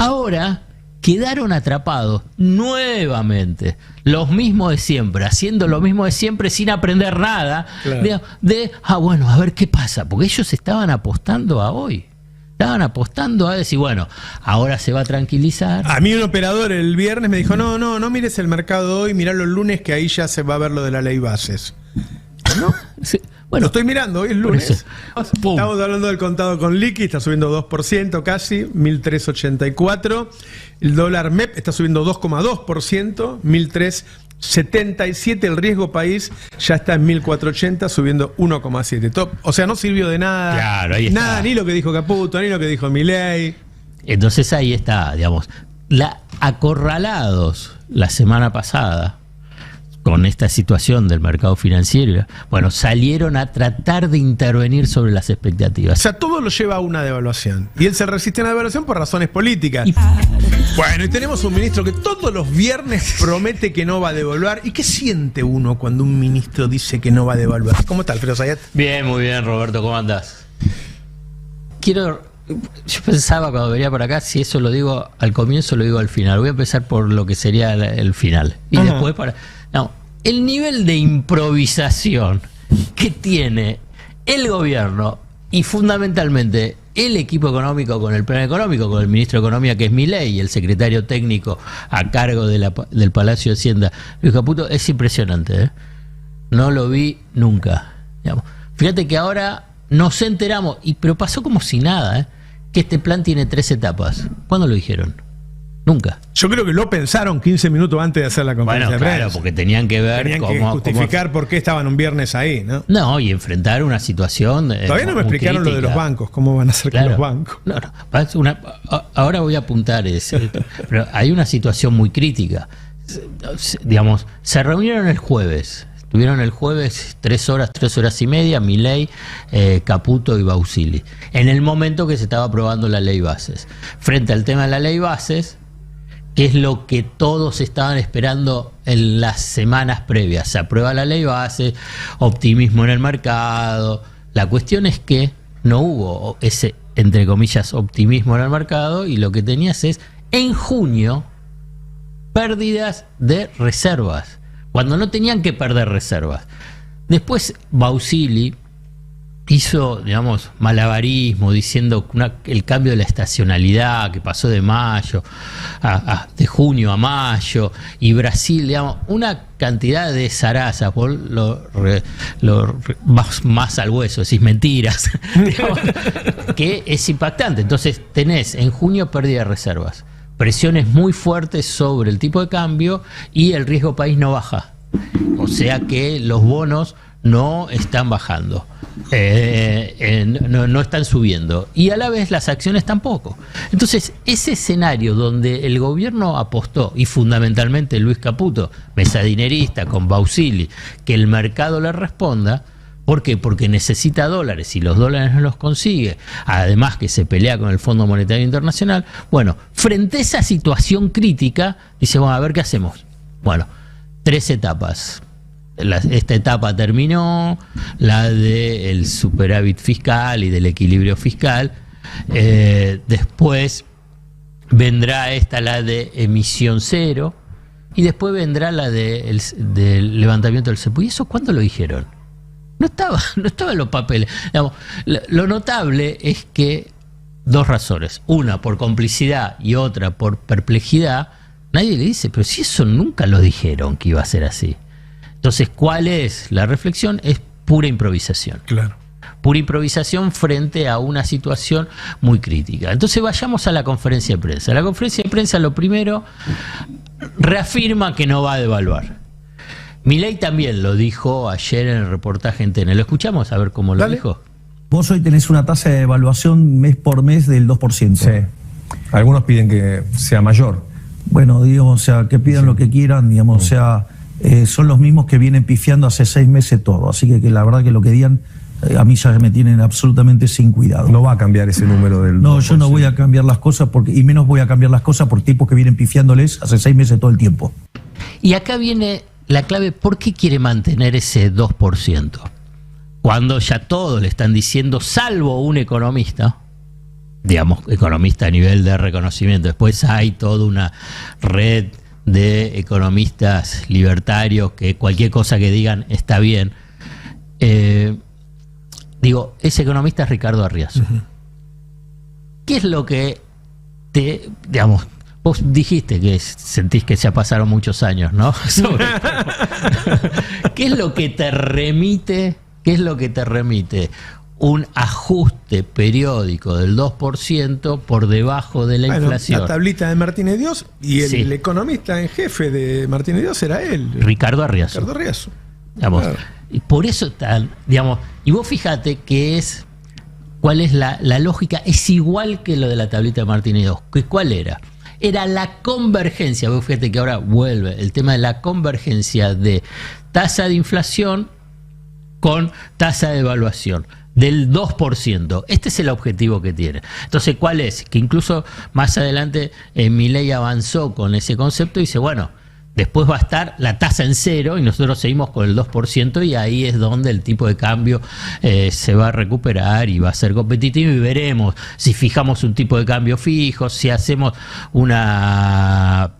Ahora quedaron atrapados nuevamente, los mismos de siempre, haciendo lo mismo de siempre sin aprender nada. Claro. Bueno, a ver qué pasa, porque ellos estaban apostando a hoy. Estaban apostando a decir, bueno, ahora se va a tranquilizar. A mí un operador el viernes me dijo, no mires el mercado hoy, mirá los lunes que ahí ya se va a ver lo de la ley bases. ¿No? Sí. Bueno, lo estoy mirando, hoy es lunes. Estamos hablando del contado con liqui, está subiendo 2% casi, 1.384. El dólar MEP está subiendo 2,2%, 1.377. El riesgo país ya está en 1.480, subiendo 1,7. O sea, no sirvió de nada. Claro, ahí está. Nada, ni lo que dijo Caputo, ni lo que dijo Milei. Entonces ahí está, digamos, acorralados la semana pasada con esta situación del mercado financiero, bueno, salieron a tratar de intervenir sobre las expectativas. O sea, todo lo lleva a una devaluación. Y él se resiste a una devaluación por razones políticas. Bueno, y tenemos un ministro que todos los viernes promete que no va a devaluar. ¿Y qué siente uno cuando un ministro dice que no va a devaluar? ¿Cómo está, Alfredo Zayat? Bien, muy bien, Roberto, ¿cómo andás? Yo pensaba cuando venía por acá, si eso lo digo al comienzo, lo digo al final. Voy a empezar por lo que sería el final. Y después para... No, el nivel de improvisación que tiene el gobierno y fundamentalmente el equipo económico con el plan económico, con el ministro de Economía que es Milei y el secretario técnico a cargo del Palacio de Hacienda, Luis Caputo, es impresionante, ¿eh? No lo vi nunca. Digamos. Fíjate que ahora nos enteramos, pero pasó como si nada, ¿eh? Que este plan tiene 3 etapas. ¿Cuándo lo dijeron? Nunca. Yo creo que lo pensaron 15 minutos antes de hacer la conferencia de prensa. Claro, porque tenían que ver que justificar por qué estaban un viernes ahí, ¿no? No, y enfrentar una situación. Todavía no me explicaron lo de los bancos, cómo van a hacer con los bancos. No, ahora voy a apuntar eso. Pero hay una situación muy crítica. Digamos, se reunieron el jueves. Tuvieron el jueves 3 horas y media, Milei, Caputo y Bausili. En el momento que se estaba aprobando la ley bases. Frente al tema de la ley bases, que es lo que todos estaban esperando en las semanas previas. Se aprueba la ley base, optimismo en el mercado. La cuestión es que no hubo ese, entre comillas, optimismo en el mercado y lo que tenías es, en junio, pérdidas de reservas, cuando no tenían que perder reservas. Después Bausili hizo, digamos, malabarismo diciendo el cambio de la estacionalidad que pasó de de junio a mayo, y Brasil, digamos, una cantidad de zarazas, vos más al hueso, decís mentiras, digamos, que es impactante. Entonces tenés en junio pérdida de reservas, presiones muy fuertes sobre el tipo de cambio y el riesgo país no baja. O sea que los bonos no están bajando, no están subiendo, y a la vez las acciones tampoco. Entonces, ese escenario donde el gobierno apostó, y fundamentalmente Luis Caputo, mesadinerista con Bausili, que el mercado le responda. ¿Por qué? Porque necesita dólares y los dólares no los consigue, además que se pelea con el Fondo Monetario Internacional. Bueno, frente a esa situación crítica, dice, bueno, a ver qué hacemos. Bueno, 3 etapas. Esta etapa terminó, la del superávit fiscal y del equilibrio fiscal. Después vendrá la de emisión cero, y después vendrá la del levantamiento del cepo. ¿Y eso cuándo lo dijeron? No estaba en los papeles. Digamos, lo notable es que 2 razones. Una por complicidad y otra por perplejidad. Nadie le dice, pero si eso nunca lo dijeron que iba a ser así. Entonces, ¿cuál es la reflexión? Es pura improvisación. Claro. Pura improvisación frente a una situación muy crítica. Entonces vayamos a la conferencia de prensa. La conferencia de prensa, lo primero, reafirma que no va a devaluar. Milei también lo dijo ayer en el reportaje en TN. ¿Lo escuchamos? A ver cómo lo dijo. Vos hoy tenés una tasa de evaluación mes por mes del 2%. Sí. Algunos piden que sea mayor. Bueno, digamos, o sea, que pidan lo que quieran, digamos, o sea, son los mismos que vienen pifiando hace 6 meses todo. Así que la verdad que lo que digan, a mí ya me tienen absolutamente sin cuidado. No va a cambiar ese número del 2%. No, yo no voy a cambiar las cosas, y menos voy a cambiar las cosas por tipos que vienen pifiándoles hace 6 meses todo el tiempo. Y acá viene la clave, ¿por qué quiere mantener ese 2%? Cuando ya todos le están diciendo, salvo un economista, digamos, economista a nivel de reconocimiento. Después hay toda una red de economistas libertarios que cualquier cosa que digan está bien. Digo, ese economista es Ricardo Arriazo. Uh-huh. ¿Qué es lo que digamos, vos dijiste que sentís que ya pasaron muchos años, ¿no? ¿Qué es lo que te remite? ¿Qué es lo que te remite? Un ajuste periódico del 2% por debajo de la inflación. La tablita de Martínez Dios, y el economista en jefe de Martínez Dios era él. Ricardo Arriazo. Ricardo Arriazo. Digamos, claro. Y por eso digamos, y vos fíjate que ¿cuál es la lógica? Es igual que lo de la tablita de Martínez Dios. ¿Cuál era? Era la convergencia. Vos fíjate que ahora vuelve el tema de la convergencia de tasa de inflación con tasa de devaluación del 2%. Este es el objetivo que tiene. Entonces, ¿cuál es? Que incluso más adelante Milei avanzó con ese concepto y dice, bueno, después va a estar la tasa en cero y nosotros seguimos con el 2% y ahí es donde el tipo de cambio se va a recuperar y va a ser competitivo y veremos si fijamos un tipo de cambio fijo, si hacemos una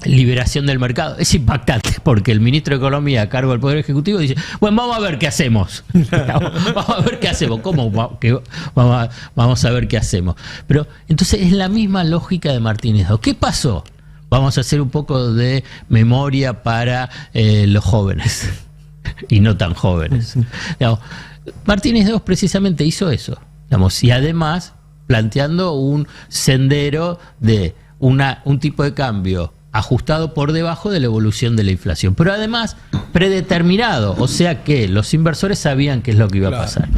liberación del mercado. Es impactante porque el ministro de Economía a cargo del Poder Ejecutivo dice, bueno, vamos a ver qué hacemos. Vamos a ver qué hacemos. ¿Cómo? Vamos a ver qué hacemos. Pero entonces es la misma lógica de Martínez II. ¿Qué pasó? Vamos a hacer un poco de memoria para los jóvenes y no tan jóvenes. Digamos, Martínez II precisamente hizo eso. Digamos, y además planteando un sendero de un tipo de cambio ajustado por debajo de la evolución de la inflación, pero además predeterminado, o sea que los inversores sabían qué es lo que iba a pasar.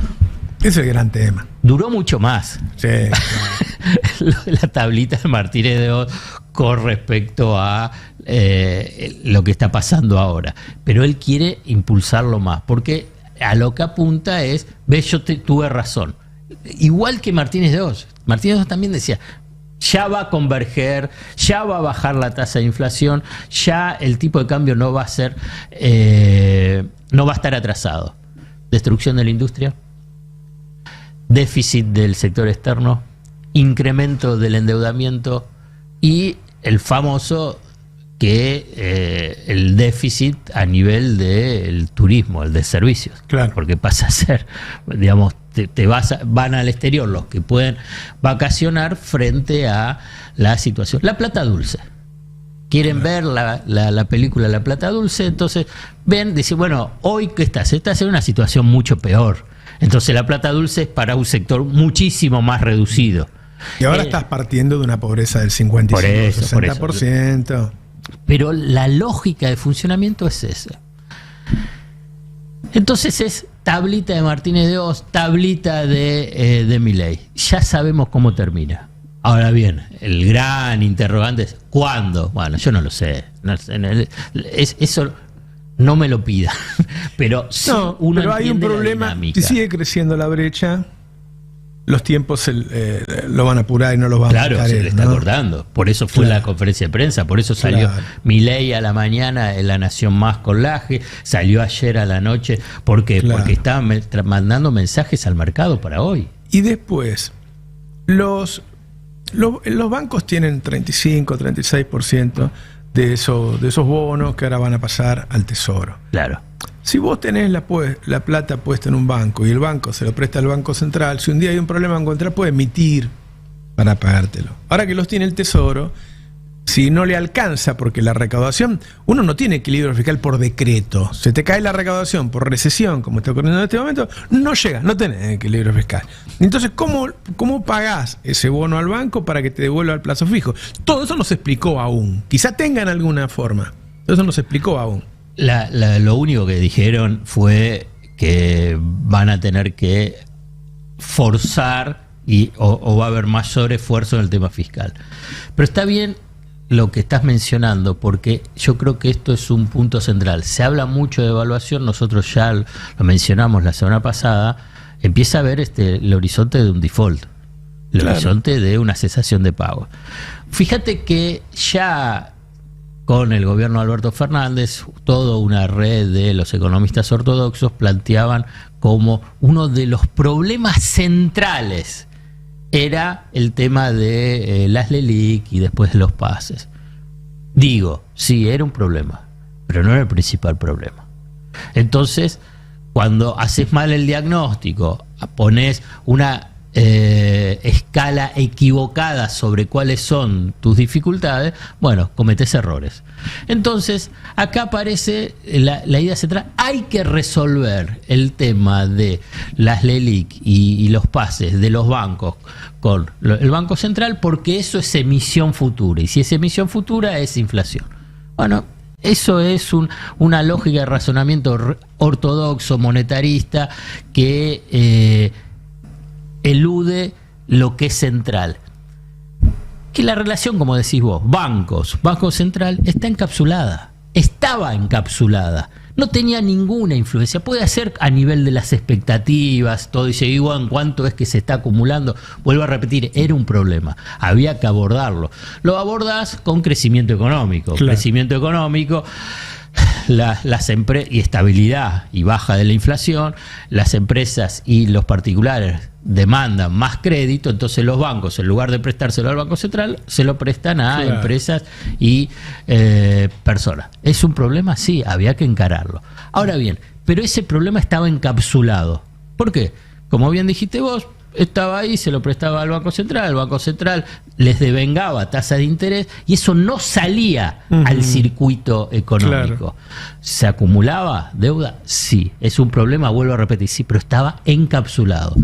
Ese es el gran tema. Duró mucho más. Sí, claro. La tablita de Martínez II con respecto a lo que está pasando ahora, pero él quiere impulsarlo más, porque a lo que apunta es, ves, yo tuve razón. Igual que Martínez II. Martínez II también decía, ya va a converger, ya va a bajar la tasa de inflación, ya el tipo de cambio no va a ser, no va a estar atrasado. Destrucción de la industria, déficit del sector externo, incremento del endeudamiento y el famoso el déficit a nivel del turismo, el de servicios. Claro. Porque pasa a ser, digamos, van al exterior los que pueden vacacionar frente a la situación. La plata dulce. Quieren ver la película La Plata Dulce, entonces ven, dicen, bueno, hoy ¿qué estás? Estás en una situación mucho peor. Entonces la plata dulce es para un sector muchísimo más reducido. Y ahora estás partiendo de una pobreza del 55-60%. Por eso. Pero la lógica de funcionamiento es esa. Entonces es tablita de Martínez II, tablita de Milei. Ya sabemos cómo termina. Ahora bien, el gran interrogante es ¿cuándo? Bueno, yo no lo sé. Eso no me lo pida. Pero sí, pero hay un problema. Si sigue creciendo la brecha, los tiempos lo van a apurar y no los van a Claro, se le está acordando. Por eso fue la conferencia de prensa, por eso salió Milei a la mañana en La Nación Más con Laje, salió ayer a la noche, porque estaba mandando mensajes al mercado para hoy. Y después, los bancos tienen 35, 36% de esos bonos que ahora van a pasar al Tesoro. Claro. Si vos tenés la plata puesta en un banco y el banco se lo presta al Banco Central, si un día hay un problema en contra, puede emitir para pagártelo. Ahora que los tiene el Tesoro, si no le alcanza, porque la recaudación, uno no tiene equilibrio fiscal por decreto. Se te cae la recaudación por recesión, como está ocurriendo en este momento, no llega, no tenés equilibrio fiscal. Entonces, ¿cómo pagás ese bono al banco para que te devuelva al plazo fijo? Todo eso no se explicó aún. Quizá tengan alguna forma. Todo eso no se explicó aún. Lo único que dijeron fue que van a tener que forzar o va a haber mayor esfuerzo en el tema fiscal. Pero está bien lo que estás mencionando, porque yo creo que esto es un punto central. Se habla mucho de evaluación, nosotros ya lo mencionamos la semana pasada, empieza a ver el horizonte de un default, el horizonte de una cesación de pago. Fíjate que ya con el gobierno de Alberto Fernández, toda una red de los economistas ortodoxos planteaban como uno de los problemas centrales era el tema de las LELIQ y después los pases. Digo, sí, era un problema, pero no era el principal problema. Entonces, cuando haces mal el diagnóstico, pones una escala equivocada sobre cuáles son tus dificultades, bueno, cometes errores. Entonces, acá aparece la idea central. Hay que resolver el tema de las LELIQ y los pases de los bancos con el Banco Central, porque eso es emisión futura, y si es emisión futura es inflación. Bueno, eso es una lógica de razonamiento ortodoxo, monetarista, que elude lo que es central. Que la relación, como decís vos, Banco Central, está encapsulada. Estaba encapsulada. No tenía ninguna influencia. Puede ser a nivel de las expectativas, todo, y se en cuánto es que se está acumulando. Vuelvo a repetir, era un problema. Había que abordarlo. Lo abordás con crecimiento económico. Claro. Crecimiento económico, y estabilidad y baja de la inflación. Las empresas y los particulares demandan más crédito, entonces los bancos, en lugar de prestárselo al Banco Central, se lo prestan a empresas y personas. ¿Es un problema? Sí, había que encararlo. Ahora bien, pero ese problema estaba encapsulado. ¿Por qué? Como bien dijiste vos, estaba ahí, se lo prestaba al Banco Central, el Banco Central les devengaba tasa de interés y eso no salía al circuito económico. Claro. ¿Se acumulaba deuda? Sí. ¿Es un problema? Vuelvo a repetir, sí, pero estaba encapsulado.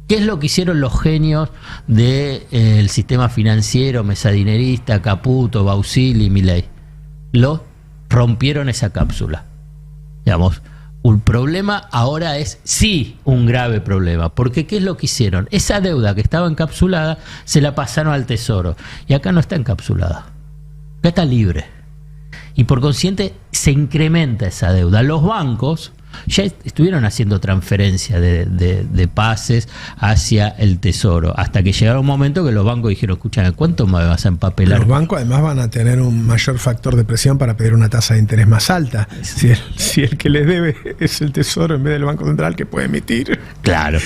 ¿Qué es lo que hicieron los genios del sistema financiero, mesadinerista, Caputo, Bausili y Milei? Rompieron esa cápsula. Digamos, un problema ahora es sí un grave problema, porque ¿qué es lo que hicieron? Esa deuda que estaba encapsulada se la pasaron al Tesoro y acá no está encapsulada, acá está libre y por consiguiente se incrementa esa deuda. Los bancos ya estuvieron haciendo transferencia de pases hacia el Tesoro, hasta que llegaron un momento que los bancos dijeron, escúchame, ¿cuánto me vas a empapelar? Los bancos además van a tener un mayor factor de presión para pedir una tasa de interés más alta, si el que les debe es el Tesoro en vez del Banco Central que puede emitir. Claro.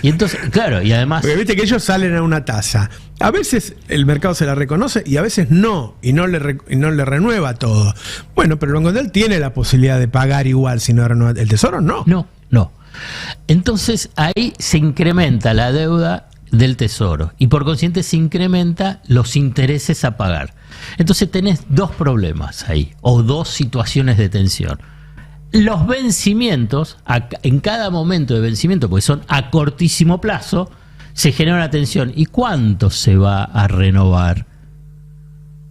Y entonces, claro, y además... Porque viste que ellos salen a una tasa. A veces el mercado se la reconoce y a veces no, y no le renueva todo. Bueno, pero el Banco Central tiene la posibilidad de pagar igual si no renueva. ¿El Tesoro no? No. Entonces ahí se incrementa la deuda del Tesoro y por consiguiente se incrementa los intereses a pagar. Entonces tenés dos problemas ahí, o dos situaciones de tensión. Los vencimientos, en cada momento de vencimiento, porque son a cortísimo plazo, se genera una tensión. ¿Y cuánto se va a renovar?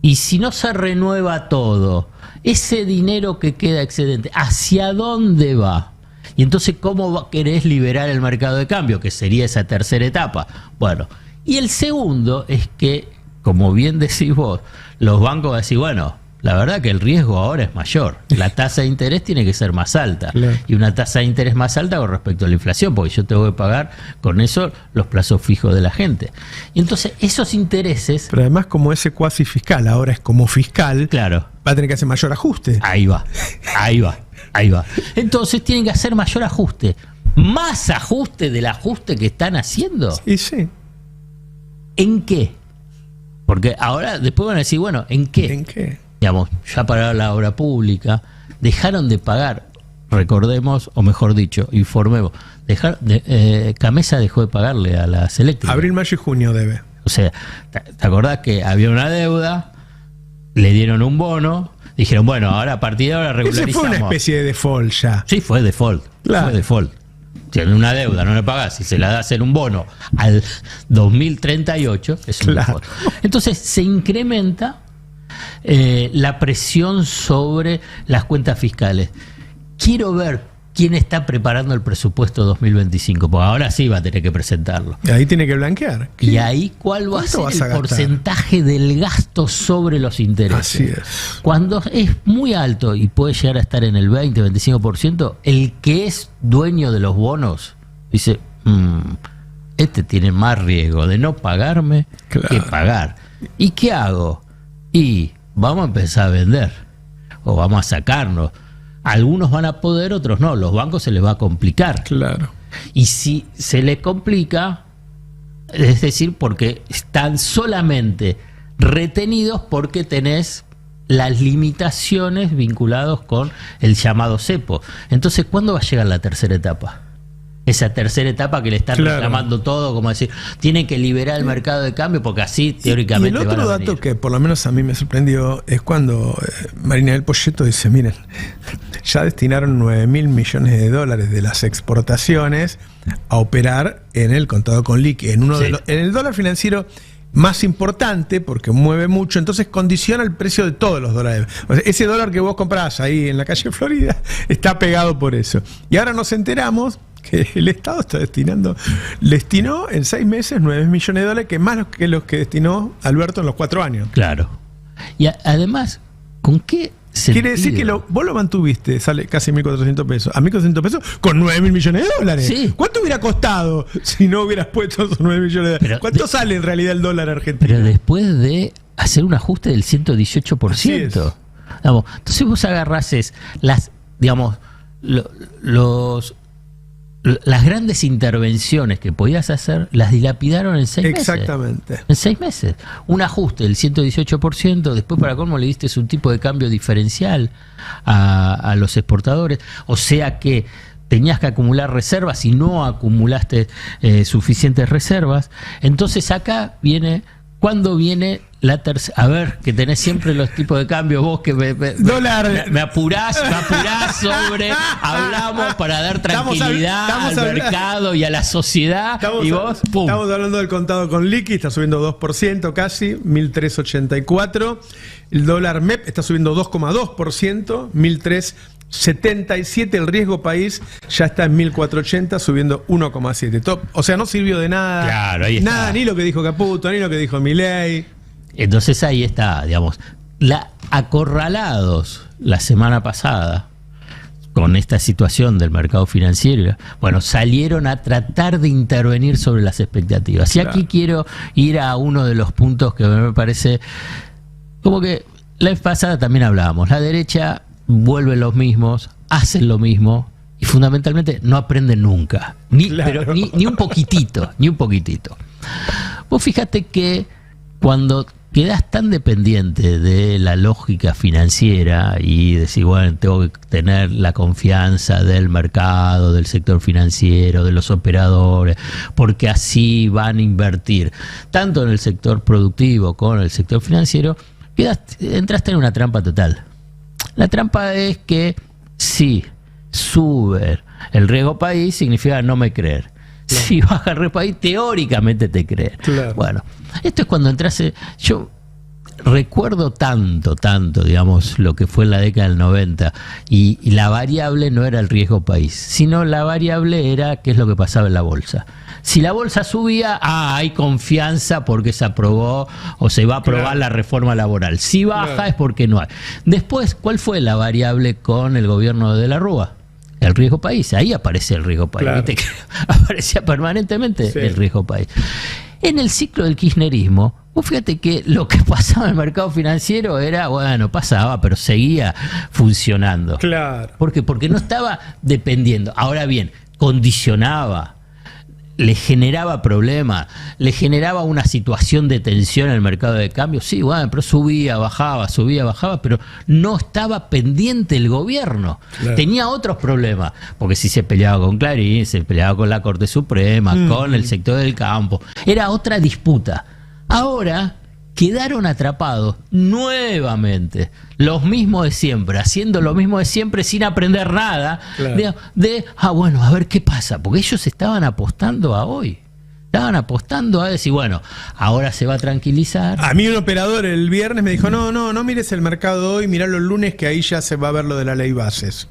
Y si no se renueva todo, ese dinero que queda excedente, ¿hacia dónde va? Y entonces, ¿cómo querés liberar el mercado de cambio? Que sería esa tercera etapa. Bueno, y el segundo es que, como bien decís vos, los bancos van a decir, bueno, la verdad que el riesgo ahora es mayor. La tasa de interés tiene que ser más alta. Claro. Y una tasa de interés más alta con respecto a la inflación, porque yo tengo que pagar con eso los plazos fijos de la gente. Y entonces esos intereses... Pero además como ese cuasi fiscal ahora es como fiscal, claro, va a tener que hacer mayor ajuste. Ahí va. Entonces tienen que hacer mayor ajuste. ¿Más ajuste del ajuste que están haciendo? Sí. ¿En qué? Porque ahora después van a decir, bueno, ¿en qué? ¿En qué? Digamos, ya para la obra pública, dejaron de pagar, recordemos, o mejor dicho, informemos, Camesa dejó de pagarle a las eléctricas. Abril, mayo y junio debe. O sea, ¿te acordás que había una deuda? Le dieron un bono, dijeron, bueno, ahora a partir de ahora regularizamos. Ese fue una especie de default ya. Sí, fue default. Claro. Fue default. Tiene una deuda, no le pagás, si se la das en un bono al 2038, es un default. Entonces se incrementa la presión sobre las cuentas fiscales. Quiero ver quién está preparando el presupuesto 2025, porque ahora sí va a tener que presentarlo. Y ahí tiene que blanquear. Y ahí cuál va a ser el porcentaje del gasto sobre los intereses. Así es. Cuando es muy alto y puede llegar a estar en el 20-25%, el que es dueño de los bonos dice, este tiene más riesgo de no pagarme que pagar. ¿Y qué hago? Y vamos a empezar a vender o vamos a sacarnos. Algunos van a poder, otros no. Los bancos se les va a complicar. Claro. Y si se les complica, Es decir, porque están solamente retenidos porque tenés las limitaciones vinculadas con el llamado cepo. Entonces, ¿cuándo va a llegar la tercera etapa? Esa tercera etapa que le están reclamando todo, como decir, tienen que liberar el mercado de cambio porque así teóricamente y el otro van a dato venir. que por lo menos a mí me sorprendió es cuando Marina del Poyeto dice, miren, ya destinaron 9.000 millones de dólares de las exportaciones a operar en el contado con liqui, en el dólar financiero más importante porque mueve mucho, entonces condiciona el precio de todos los dólares. O sea, ese dólar que vos comprás ahí en la calle Florida está pegado por eso. Y ahora nos enteramos que el Estado está destinó en 6 meses 9 millones de dólares, que más que los que destinó Alberto en los 4 años. Claro. Y además, ¿con qué sentido? Quiere decir que vos lo mantuviste, sale casi 1.400 pesos. A 1.400 pesos con 9.000 millones de dólares. Sí. ¿Cuánto hubiera costado si no hubieras puesto esos 9 millones de dólares? ¿Cuánto sale en realidad el dólar argentino? Pero después de hacer un ajuste del 118%. Digamos, entonces vos agarrás las grandes intervenciones que podías hacer, las dilapidaron en 6 meses. Exactamente. En 6 meses. Un ajuste del 118%, después para colmo le diste un tipo de cambio diferencial a los exportadores. O sea que tenías que acumular reservas y no acumulaste suficientes reservas. Entonces acá viene, ¿cuándo viene la tercera? A ver, que tenés siempre los tipos de cambio, vos que me apurás sobre, hablamos para dar tranquilidad al mercado y a la sociedad, y vos, ¡pum! Estamos hablando del contado con liqui, está subiendo 2% casi, 1.384. El dólar MEP está subiendo 2,2%, 1.377. El riesgo país ya está en 1.480, subiendo 1,7. O sea, no sirvió de nada. Claro, ahí está. Nada, ni lo que dijo Caputo, ni lo que dijo Milei. Entonces ahí está, digamos, acorralados la semana pasada con esta situación del mercado financiero, bueno, salieron a tratar de intervenir sobre las expectativas. Y aquí quiero ir a uno de los puntos que me parece, como que la vez pasada también hablábamos, la derecha vuelve los mismos, hacen lo mismo y fundamentalmente no aprenden nunca, pero ni un poquitito, ni un poquitito. Vos fíjate que cuando quedás tan dependiente de la lógica financiera y decir, bueno, tengo que tener la confianza del mercado, del sector financiero, de los operadores, porque así van a invertir, tanto en el sector productivo como en el sector financiero, entraste en una trampa total. La trampa es que si sube el riesgo país, significa no me creer. Si baja el riesgo país, teóricamente te crees. Claro. Bueno, esto es cuando entras. Yo recuerdo tanto, digamos, lo que fue en la década del 90, y la variable no era el riesgo país, sino la variable era qué es lo que pasaba en la bolsa. Si la bolsa subía, hay confianza porque se aprobó o se va a aprobar la reforma laboral. Si baja es porque no hay. Después, ¿cuál fue la variable con el gobierno de la Rúa? El riesgo país, ahí aparece el riesgo país. Claro. Aparecía permanentemente el riesgo país. En el ciclo del kirchnerismo, vos fíjate que lo que pasaba en el mercado financiero era, bueno, pasaba, pero seguía funcionando. Claro. ¿Por qué? Porque no estaba dependiendo. Ahora bien, condicionaba, le generaba problemas, le generaba una situación de tensión en el mercado de cambio. Sí, bueno, pero subía, bajaba, pero no estaba pendiente el gobierno. Claro. Tenía otros problemas, porque si se peleaba con Clarín, se peleaba con la Corte Suprema, con el sector del campo. Era otra disputa. Ahora quedaron atrapados nuevamente, los mismos de siempre, haciendo lo mismo de siempre sin aprender nada. Claro. Bueno, a ver qué pasa, porque ellos estaban apostando a hoy. Estaban apostando a decir, bueno, ahora se va a tranquilizar. A mí un operador el viernes me dijo, no mires el mercado hoy, miralo el lunes que ahí ya se va a ver lo de la ley bases.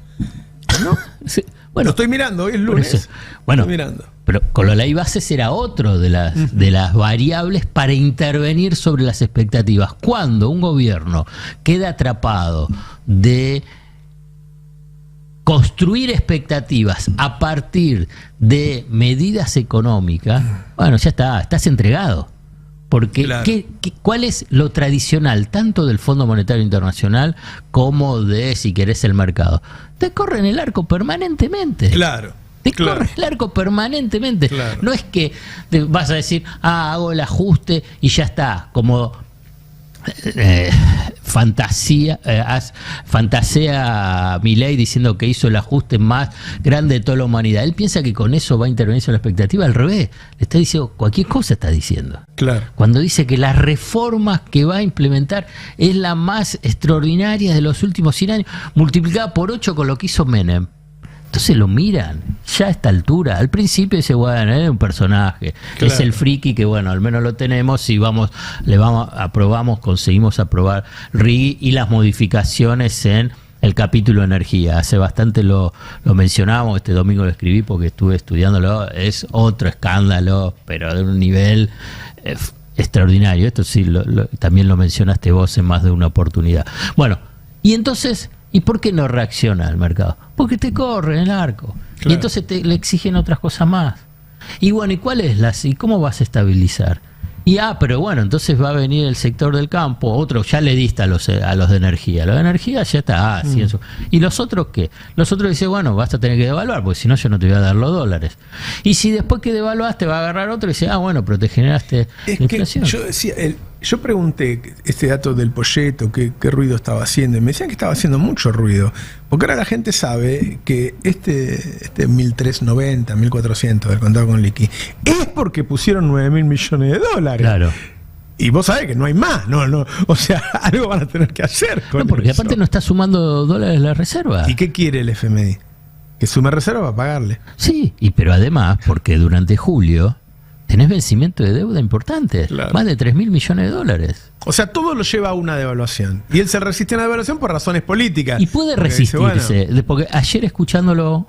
¿No? Sí. Bueno, lo estoy mirando, hoy es lunes. Bueno, estoy mirando. Pero con la ley bases era otro de las variables para intervenir sobre las expectativas. Cuando un gobierno queda atrapado de construir expectativas a partir de medidas económicas, bueno, ya estás entregado. Porque claro. ¿Cuál es lo tradicional, tanto del Fondo Monetario Internacional como de, si querés, el mercado? Te corren el arco permanentemente. Claro. Te corre el arco permanentemente. Claro. No es que te vas a decir, hago el ajuste y ya está, como fantasea Milei diciendo que hizo el ajuste más grande de toda la humanidad. Él piensa que con eso va a intervenir sobre la expectativa. Al revés, le está diciendo cualquier cosa, está diciendo. Claro. Cuando dice que las reformas que va a implementar es la más extraordinaria de los últimos 100 años, multiplicada por 8 con lo que hizo Menem. Entonces lo miran, ya a esta altura. Al principio dice, bueno, es un personaje, claro, es el friki que, bueno, al menos lo tenemos y conseguimos aprobar RIGI y las modificaciones en el capítulo de energía. Hace bastante lo mencionábamos, este domingo lo escribí porque estuve estudiándolo, es otro escándalo, pero de un nivel extraordinario. Esto sí, también lo mencionaste vos en más de una oportunidad. Bueno, y entonces... ¿Y por qué no reacciona el mercado? Porque te corre el arco. Claro. Y entonces le exigen otras cosas más. Y bueno, ¿y cómo vas a estabilizar? Y pero bueno, entonces va a venir el sector del campo, otro, ya le diste a los de energía. Los de energía ya está, sí, eso. ¿Y los otros qué? Los otros dicen, bueno, vas a tener que devaluar, porque si no yo no te voy a dar los dólares. Y si después que devaluas te va a agarrar otro y dice, bueno, pero te generaste inflación. Yo decía, yo pregunté este dato del Poyetto, qué ruido estaba haciendo, y me decían que estaba haciendo mucho ruido, porque ahora la gente sabe que este 1.390, 1.400 del contado con liqui, es porque pusieron 9.000 millones de dólares. Claro. Y vos sabés que no hay más, no, o sea, algo van a tener que hacer con porque eso. Aparte no está sumando dólares la reserva. ¿Y qué quiere el FMI? Que sume reserva para pagarle. Sí, pero además, porque durante julio tenés vencimiento de deuda importante, claro, más de 3.000 millones de dólares. O sea, todo lo lleva a una devaluación. Y él se resiste a una devaluación por razones políticas. Y puede resistirse, dice, bueno, porque ayer escuchándolo,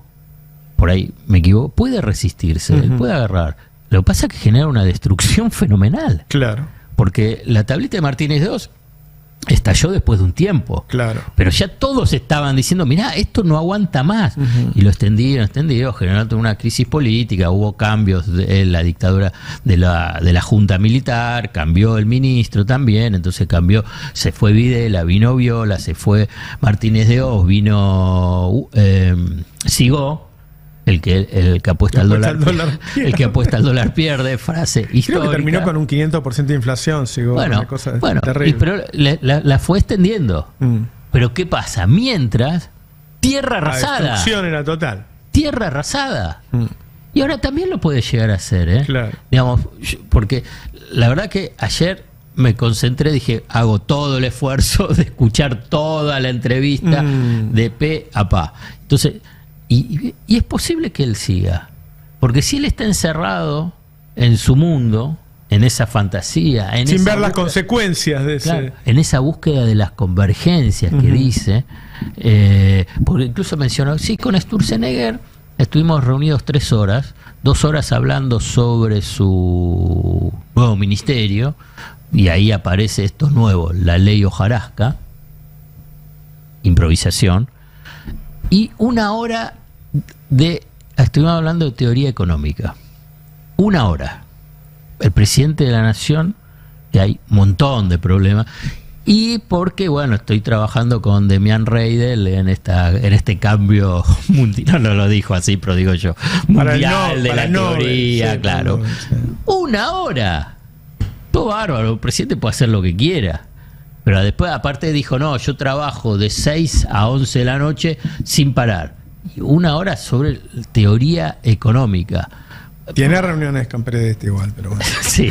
por ahí me equivoco, puede resistirse, él puede agarrar. Lo que pasa es que genera una destrucción fenomenal. Claro. Porque la tablita de Martínez II estalló después de un tiempo. Claro. Pero ya todos estaban diciendo, mirá, esto no aguanta más. Y lo extendieron, generaron una crisis política, hubo cambios de la dictadura de la junta militar, cambió el ministro también, entonces cambió, se fue Videla, vino Viola, se fue Martínez de Oz, vino Sigó. El que apuesta al dólar, el que apuesta al dólar pierde, frase histórica. Creo que terminó con un 500% de inflación, bueno, pero la fue extendiendo. Pero ¿qué pasa? Mientras, tierra arrasada. La destrucción era total. Tierra arrasada. Y ahora también lo puede llegar a hacer, ¿eh? Claro. Digamos, porque la verdad que ayer me concentré, dije, hago todo el esfuerzo de escuchar toda la entrevista de pe a pa. Entonces... Y es posible que él siga, porque si él está encerrado en su mundo, en esa fantasía, sin ver las consecuencias de ese, en esa búsqueda de las convergencias que dice, porque incluso mencionó, sí, con Sturzenegger estuvimos reunidos 3 horas, 2 horas hablando sobre su nuevo ministerio, y ahí aparece esto nuevo, la ley hojarasca, improvisación, y 1 hora estuvimos hablando de teoría económica. 1 hora. El presidente de la nación, que hay un montón de problemas, y porque, bueno, estoy trabajando con Demian Reidel en este cambio mundial, no lo dijo así, pero digo yo, mundial de la teoría, sí, claro. Sí. 1 hora. Todo bárbaro, el presidente puede hacer lo que quiera. Pero después, aparte, dijo, no, yo trabajo de 6 a 11 de la noche sin parar. Y 1 hora sobre teoría económica. Tiene reuniones con periodistas igual, pero bueno. Sí.